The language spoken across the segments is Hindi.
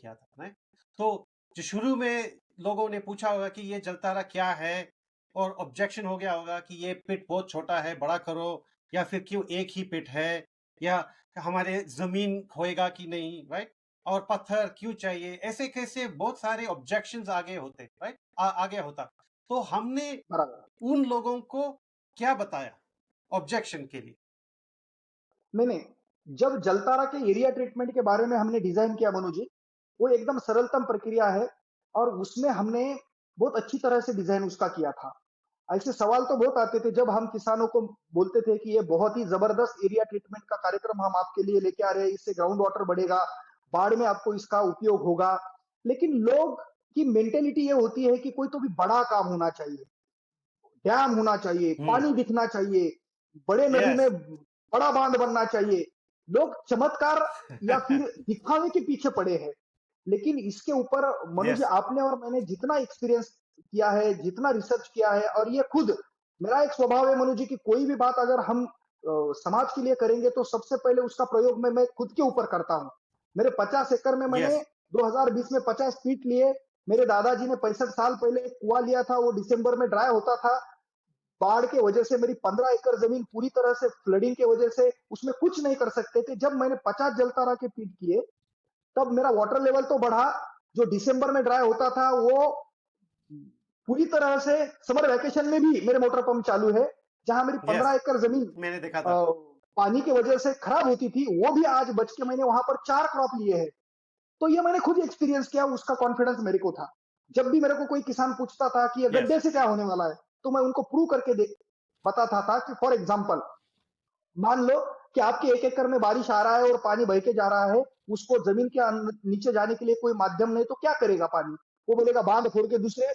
किया था, राइट? तो जो शुरू में लोगों ने पूछा होगा कि ये जलतारा क्या है, और ऑब्जेक्शन हो गया होगा कि ये पिट बहुत छोटा है, बड़ा करो, या फिर क्यों एक ही पिट है, या हमारे जमीन खोएगा कि नहीं, राइट? और पत्थर क्यों चाहिए, ऐसे कैसे बहुत सारे ऑब्जेक्शंस आगे होते, राइट? आगे होता। तो हमने बराबर। उन लोगों को क्या बताया ऑब्जेक्शन के लिए? नहीं नहीं, जब जलतारा के एरिया ट्रीटमेंट के बारे में हमने डिजाइन किया मनु जी, वो एकदम सरलतम प्रक्रिया है, और उसमें हमने बहुत अच्छी तरह से डिजाइन उसका किया था। ऐसे सवाल तो बहुत आते थे जब हम किसानों को बोलते थे कि ये बहुत ही जबरदस्त एरिया ट्रीटमेंट का कार्यक्रम हम आपके लिए लेके आ रहे हैं, इससे ग्राउंड वाटर बढ़ेगा, बाढ़ में आपको इसका उपयोग होगा। लेकिन लोग की मेंटेलिटी ये होती है कि कोई तो भी बड़ा काम होना चाहिए, डैम होना चाहिए, हम्म। पानी दिखना चाहिए, बड़े नदी यस। में बड़ा बांध बनना चाहिए। लोग चमत्कार या फिर दिखावे के पीछे पड़े हैं। लेकिन इसके ऊपर मनु जी, यस। आपने और मैंने जितना एक्सपीरियंस किया है, जितना रिसर्च किया है, और ये खुद मेरा एक स्वभाव है मनु जी कि कोई भी बात अगर हम समाज के लिए करेंगे तो सबसे पहले उसका प्रयोग मैं खुद के ऊपर करता हूं। मेरे 50 एकड़ में मैंने यस। 2020 में 50 फीट लिए। मेरे दादाजी ने 65 साल पहले एक कुआं लिया था, वो दिसंबर में ड्राई होता था। बाढ़ के वजह से मेरी 15 एकड़ जमीन पूरी तरह से फ्लडिंग की वजह से उसमें कुछ नहीं कर सकते थे। जब मैंने 50 जलतारा के फीट किए, तब मेरा वाटर लेवल तो बढ़ा। जो दिसंबर में ड्राई होता था वो पूरी तरह से, समर वैकेशन में भी मेरे मोटर पंप चालू है। जहां मेरी 15 यस, एकड़ जमीन मैंने देखा था। पानी की वजह से खराब होती थी, वो भी आज बच के मैंने वहां पर 4 क्रॉप लिए हैं। तो ये मैंने खुद एक्सपीरियंस किया, उसका कॉन्फिडेंस मेरे को था। जब भी मेरे को कोई किसान पूछता था कि ये यस। गड्ढे से क्या होने वाला है, तो मैं उनको प्रूव करके बताता था कि फॉर एग्जाम्पल, मान लो कि आपके 1 एकड़ में बारिश आ रहा है और पानी बह के जा रहा है, उसको जमीन के नीचे जाने के लिए कोई माध्यम नहीं, तो क्या करेगा पानी? वो बोलेगा बांध फोड़ के दूसरे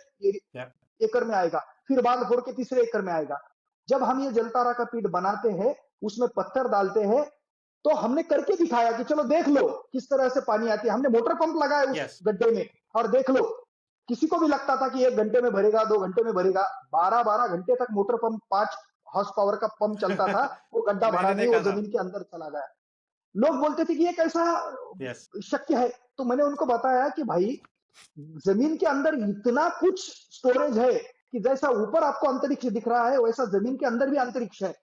या। एकड़ में आएगा, फिर बांध फोड़ के तीसरे एकड़ में आएगा। जब हम ये जलतारा का पीठ बनाते हैं, उसमें पत्थर डालते हैं, तो हमने करके दिखाया कि चलो देख लो किस तरह से पानी आती है। हमने मोटर पंप लगाया उस यस। गड्ढे में, और देख लो, किसी को भी लगता था कि 1 घंटे में भरेगा, 2 घंटे में भरेगा। 12-12 घंटे तक मोटर पंप, 5 हॉर्स पावर का पंप चलता था, वो गड्ढा भरा मैंने नहीं, वो देखा था। जमीन के अंदर चला गया। लोग बोलते थे कि ये कैसा यस। शक्य है? तो मैंने उनको बताया कि भाई, जमीन के अंदर इतना कुछ स्टोरेज है कि जैसा ऊपर आपको अंतरिक्ष दिख रहा है, वैसा जमीन के अंदर भी अंतरिक्ष है।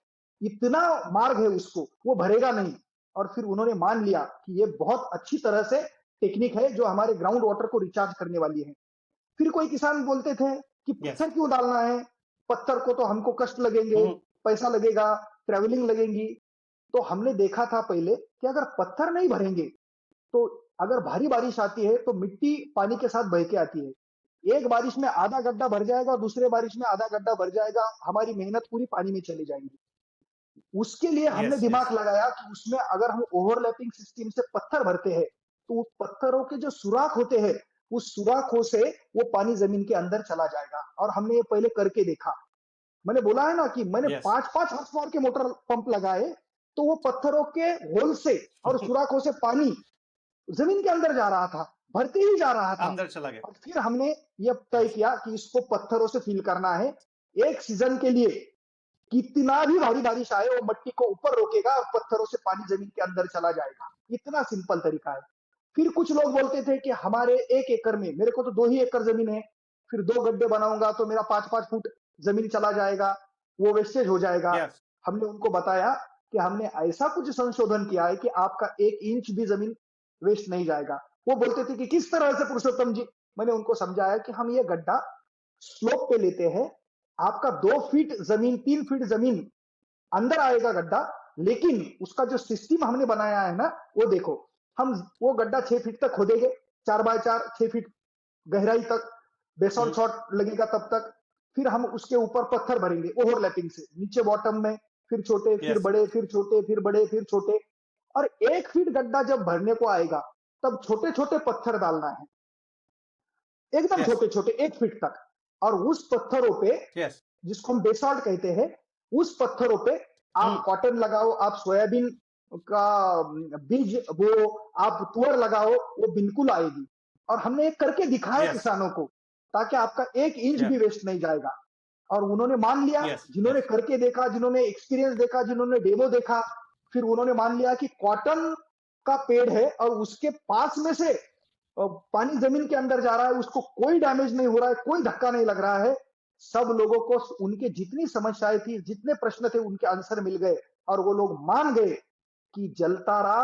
इतना मार्ग है उसको, वो भरेगा नहीं। और फिर उन्होंने मान लिया कि ये बहुत अच्छी तरह से टेक्निक है जो हमारे ग्राउंड वाटर को रिचार्ज करने वाली है। फिर कोई किसान बोलते थे कि यस। पत्थर क्यों डालना है? पत्थर को तो हमको कष्ट लगेंगे, हम्म। पैसा लगेगा, ट्रेवलिंग लगेगी। तो हमने देखा था पहले कि अगर पत्थर नहीं भरेंगे, तो अगर भारी बारिश आती है तो मिट्टी पानी के साथ बह के आती है। एक बारिश में आधा गड्ढा भर जाएगा, दूसरे बारिश में आधा गड्ढा भर जाएगा, हमारी मेहनत पूरी पानी में चली जाएगी। उसके लिए हमने यस। दिमाग यस। लगाया कि उसमें अगर हम ओवरलैपिंग सिस्टम से पत्थर भरते हैं, तो उस पत्थरों के जो सुराख होते हैं, उस सुराखों से वो पानी जमीन के अंदर चला जाएगा। और हमने ये पहले करके देखा। मैंने बोला है ना कि मैंने यस। 5-5 हॉर्स पावर के मोटर पंप लगाए, तो वो पत्थरों के होल से और सुराखों से पानी जमीन के अंदर जा रहा था, भरते ही जा रहा था। अंदर चला गया। और फिर हमने ये तय यस। किया कि इसको पत्थरों से फिल करना है। एक सीजन के लिए कितना भी भारी बारिश आए, वो मट्टी को ऊपर रोकेगा और पत्थरों से पानी जमीन के अंदर चला जाएगा। इतना सिंपल तरीका है। फिर कुछ लोग बोलते थे कि हमारे 1 एकड़ में, मेरे को तो 2 ही एकड़ जमीन है, फिर 2 गड्ढे बनाऊंगा तो मेरा 5-5 फुट जमीन चला जाएगा, वो वेस्टेज हो जाएगा। यस। हमने उनको बताया कि हमने ऐसा कुछ संशोधन किया है कि आपका 1 इंच भी जमीन वेस्ट नहीं जाएगा। वो बोलते थे कि किस तरह से पुरुषोत्तम जी? मैंने उनको समझाया कि हम ये गड्ढा स्लोप पे लेते हैं, आपका 2 फीट जमीन, 3 फीट जमीन अंदर आएगा गड्ढा, लेकिन उसका जो सिस्टम हमने बनाया है ना, वो देखो, हम वो गड्ढा 6 फीट तक खोदेंगे, 4x4, 6 फीट गहराई तक, बेसॉल्ट हम्म। शॉट लगेगा तब तक। फिर हम उसके ऊपर पत्थर भरेंगे ओवरलैपिंग से, नीचे बॉटम में, फिर छोटे, फिर यस। बड़े, फिर छोटे, फिर बड़े, फिर छोटे। और 1 फीट गड्ढा जब भरने को आएगा, तब छोटे छोटे पत्थर डालना है, एकदम यस। छोटे छोटे, 1 फीट तक। और उस पत्थरों पे, यस। जिसको हम बेसॉल्ट कहते हैं, उस पत्थरों पे आप हम्म। कॉटन लगाओ, आप सोयाबीन का बीज बो, आप तुअर लगाओ, वो बिल्कुल आएगी। और हमने ये करके दिखाया यस। किसानों को, ताकि आपका 1 इंच या। भी वेस्ट नहीं जाएगा। और उन्होंने मान लिया, यस। जिन्होंने यस। करके देखा, जिन्होंने एक्सपीरियंस देखा, जिन्होंने डेमो देखा, फिर उन्होंने मान लिया कि कॉटन का पेड़ है और उसके पास में से पानी जमीन के अंदर जा रहा है, उसको कोई डैमेज नहीं हो रहा है, कोई धक्का नहीं लग रहा है। सब लोगों को उनके जितनी समस्याएं थी, जितने प्रश्न थे, उनके आंसर मिल गए और वो लोग मान गए कि जलतारा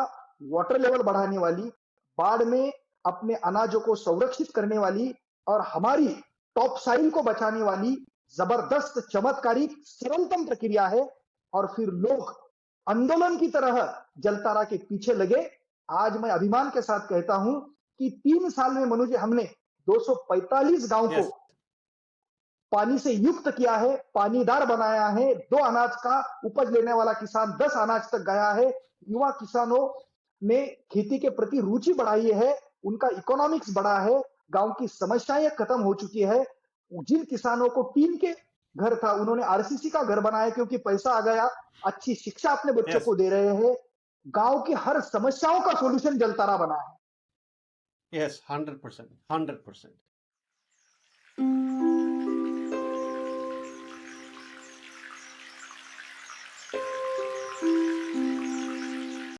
वाटर लेवल बढ़ाने वाली, बाढ़ में अपने अनाजों को संरक्षित करने वाली और हमारी टॉप साइल को बचाने वाली जबरदस्त चमत्कारिक सरलतम प्रक्रिया है। और फिर लोग आंदोलन की तरह जलतारा के पीछे लगे। आज मैं अभिमान के साथ कहता हूं कि 3 साल में मनुष्य हमने 245 गांव को यस, पानी से युक्त किया है, पानीदार बनाया है। 2 अनाज का उपज लेने वाला किसान 10 अनाज तक गया है। युवा किसानों ने खेती के प्रति रुचि बढ़ाई है, उनका इकोनॉमिक्स बढ़ा है, गांव की समस्याएं खत्म हो चुकी है। जिन किसानों को टीन के घर था, उन्होंने आरसीसी का घर बनाया क्योंकि पैसा आ गया। अच्छी शिक्षा अपने बच्चों यस, को दे रहे हैं। गांव की हर समस्याओं का सॉल्यूशन जलतारा बना है। यस, 100%, 100%।